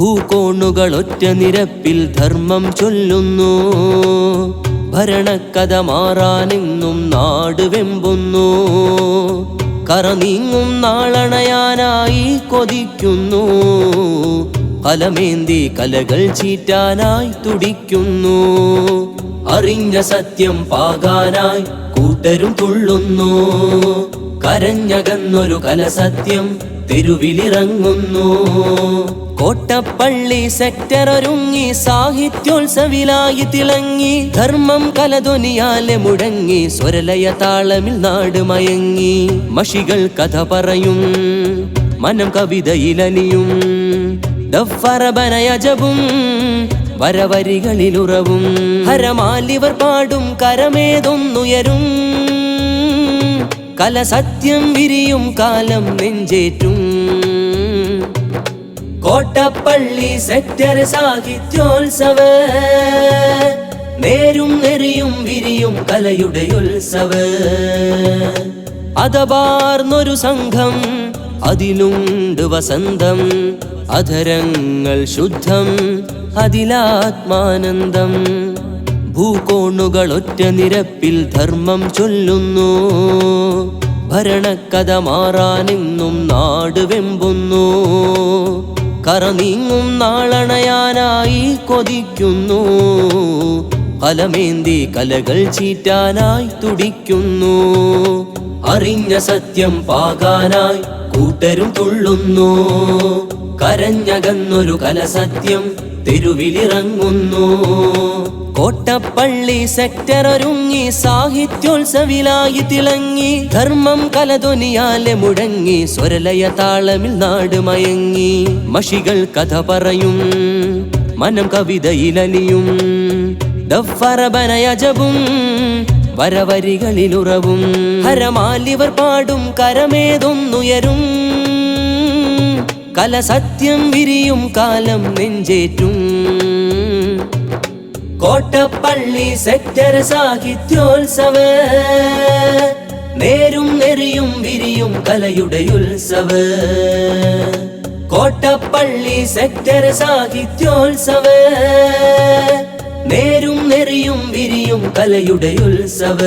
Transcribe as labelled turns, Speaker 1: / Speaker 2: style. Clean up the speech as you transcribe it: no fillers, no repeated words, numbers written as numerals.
Speaker 1: ഭൂകോണുകളൊറ്റ നിരപ്പിൽ ധർമ്മം ചൊല്ലുന്നു. ഭരണക്കഥ മാറാനെന്നും നാട് വെമ്പുന്നു. കറനീങ്ങും നാളണയാനായി കൊതിക്കുന്നു. കലമേന്തി കലകൾ ചീറ്റാനായി തുടിക്കുന്നു. അറിഞ്ഞ സത്യം പാകാനായി കൂട്ടരും തുള്ളുന്നു. കരഞ്ഞകന്നൊരു കലസത്യം തെരുവിലിറങ്ങുന്നു. കോട്ടപ്പള്ളി സെക്ടർ ഒരുങ്ങി സാഹിത്യോത്സവിലായി തിളങ്ങി. ധർമ്മം കലധ്വനിയാലെ മുഴങ്ങി സ്വരലയ താളമിൽ നാട് മയങ്ങി. മഷികൾ കഥ പറയും മനം കവിതയിലലിയും. ദഫ്ഫറബനയജബും വരവരികളിലുറവും. ഹരമാലിവർ പാടും കരമേതൊന്നുയരും. കലസത്യം വിരിയും കാലം നെഞ്ചേറ്റും. കോട്ടപ്പള്ളി സെക്ടർ സാഹിത്യോത്സവ നേരും നെറിയും വിരിയും കലയുടെ ഉത്സവ. അതപാർന്നൊരു സംഘം അതിലുണ്ട് വസന്തം. അധരങ്ങൾ ശുദ്ധം അതിലാത്മാനന്ദം. ഭൂകോണുകളൊറ്റ നിരപ്പിൽ ധർമ്മം ചൊല്ലുന്നു. ഭരണക്കഥ മാറാനെന്നും നാട് വെമ്പുന്നു. കറനീങ്ങും നാളണയാനായി കൊതിക്കുന്നു. കലമേന്തി കലകൾ ചീറ്റാനായി തുടിക്കുന്നു. അറിഞ്ഞ സത്യം പാകാനായി കൂട്ടരും തുള്ളുന്നു. കരഞ്ഞകന്നൊരു കലസത്യം തെരുവിലിറങ്ങുന്നു. കോട്ടപ്പള്ളി സെക്ടർ ഒരുങ്ങി സാഹിത്യോത്സവിലായി തിളങ്ങി. ധർമ്മം കലധ്വനിയാലെ മുഴങ്ങി സ്വരലയ താളമിൽ നാട് മയങ്ങി. മഷികൾ കഥ പറയും മനം കവിതയിലലിയും. ദഫ്ഫറബനയജബും വരവരികളിലുറവും. ഹരമാലിവർ പാടും കരമേതൊന്നുയരും. കലസത്യം വിരിയും കാലം നെഞ്ചേറ്റും. കോട്ടപ്പള്ളി സെക്ടർ സാഹിത്യോത്സവ നേരും നെറിയും വിരിയും കലയുടെ ഉത്സവ. കോട്ടപ്പള്ളി സെക്ടർ സാഹിത്യോത്സവ നേരും നെറിയും വിരിയും കലയുടെ ഉത്സവ.